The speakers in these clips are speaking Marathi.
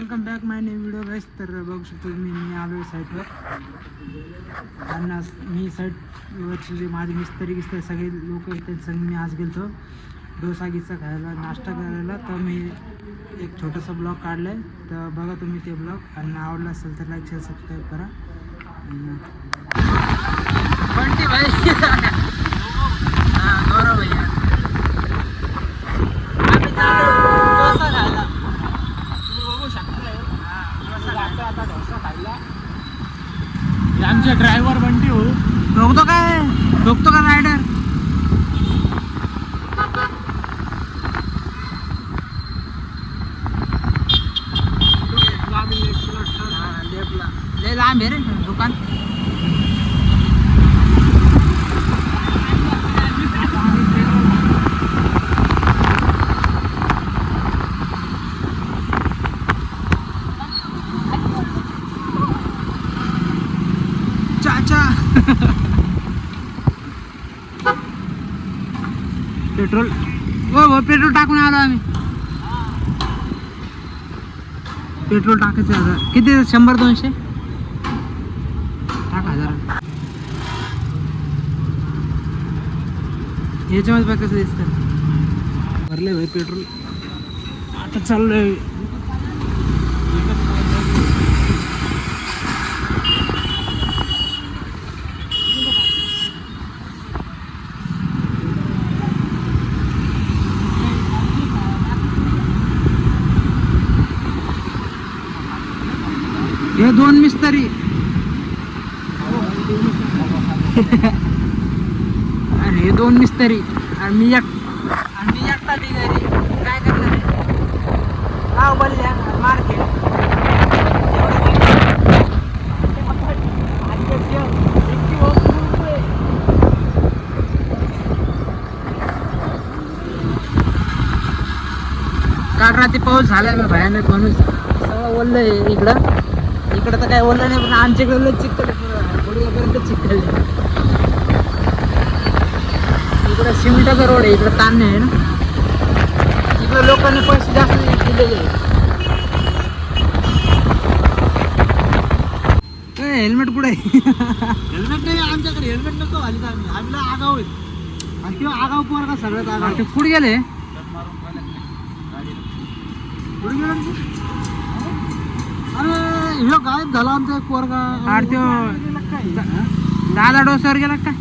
वेलकम बॅक माय न्यू व्हिडिओ गाईस. तर बघू शकतो मी आलो साईटवर आणि मी साईटवरचे जे माझे मिस्त्री गिस्त्री सगळे लोक आहेत त्यांच्यासंग मी आज गेलो डोसा गिसा खायला नाश्ता करायला. तर मी एक छोटासा ब्लॉग काढला आहे, तर बघा तुम्ही ते ब्लॉग आणि आवडला असेल तर लाईक शेअर सबस्क्राईब करा. बंटी भाई गौरव भैया आम्ही चाललो डोसा खायला. आता डोसा खायला आमचे ड्रायव्हर बंटी हो ठोकतो का रायडर. लय लांब आहे रे दुकान. पेट्रोल पेट्रोल टाकून आलो आम्ही. पेट्रोल टाकायचं आता किती 100-200 टाका जरा. याच्यामध्ये बघ कसं दिसतं. भरले भाई पेट्रोल. आता चाललोय हे 2 मिस्त्री आणि हे 2 मिस्त्री आणि मी एकटा घरी काय करणार गाव बल्ल्या मार्केट. काल रात्री पाऊस झालाय ना भयानक म्हणून सगळं ओललं आहे इकडं तर काय ओललं नाही, पण आमच्याकडे चिखल पुढेपर्यंत चिखल. इकडं सिमेंटाचा रोड आहे, इकडं ताण नाही आहे ना. इकडं लोकांनी पैसे जास्त दिलेले आहे. हेल्मेट कुठे आहे? हेल्मेट नाही आमच्याकडे. हेल्मेट नको घालीत आम्ही आगाव आहेत आणि किंवा आगाव पोरगा सगळ्यात आगाव. ते पुढे गेले पुढे गेला. अरे ह्यो गायब झाला आमचा एक पोरगा. अरे तो दादा डोसावर गेला काय?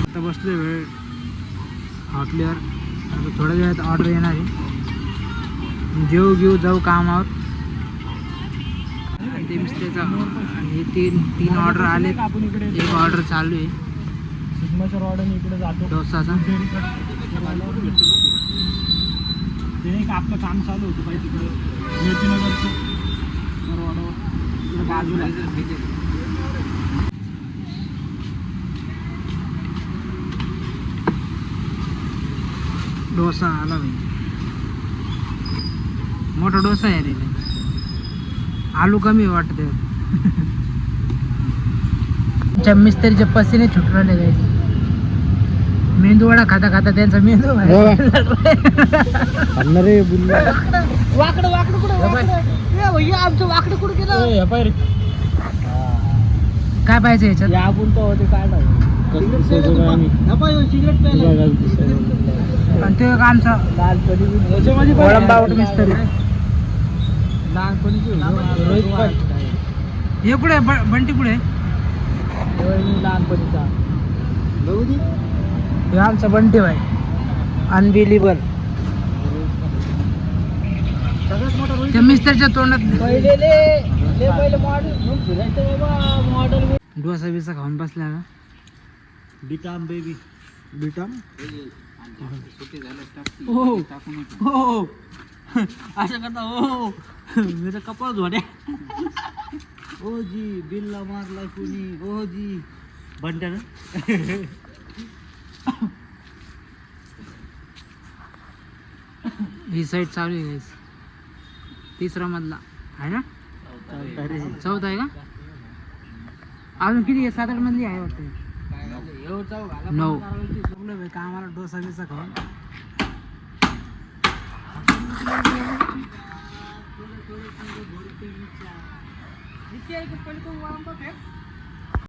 आता बसले वेळ हॉटेलवर. आता थोड्या वेळात ऑर्डर येणार आहे. जेव घेऊ जाऊ कामावर. ते मिस्त्रीचा आणि तीन ऑर्डर आले. एक ऑर्डर चालू आहे डोसाचा. आपलं काम चालू होतं पाहिजे तिकडं ज्योतिनगरचं तिकडं बाजूला. डोसा आला भाई. मोठा डोसा आहे रे. आलू कमी वाटते. मिस्त्रीचे पसीने छुटून गायचे. मेंदू वडा खाता खाता त्यांचा मेंदू वाकडं कुठं आमचं वाकडं कुठं गेलं काय पाहिजे याच्यात. आपण तो काय सिगरेट प्यायला. आणि ते आमचा लहानपणी मिस्त्री हे कुठे बंटी कुठे लहानपणीचा हे आमचा बंटी भाई. अनबिलिबल. त्या मिस्त्रीच्या तोंडात डोसा बिसा खाऊन बसला का. बिटाम बेबी बिटाम हो असं करता. हो मेरा कपाळ धोड्या. ओ जी बिल्ला मारला कुणी. ओ जी बंट्या ना. ही साईड चालू आहे गाईस. 3रा मधला आहे ना. 4था आहे का. अजून किती 7-8 मधली आहे वाटतं. 9. कामाला डोसा बिसा खाऊन इतके आहे की पहिले वाम बघ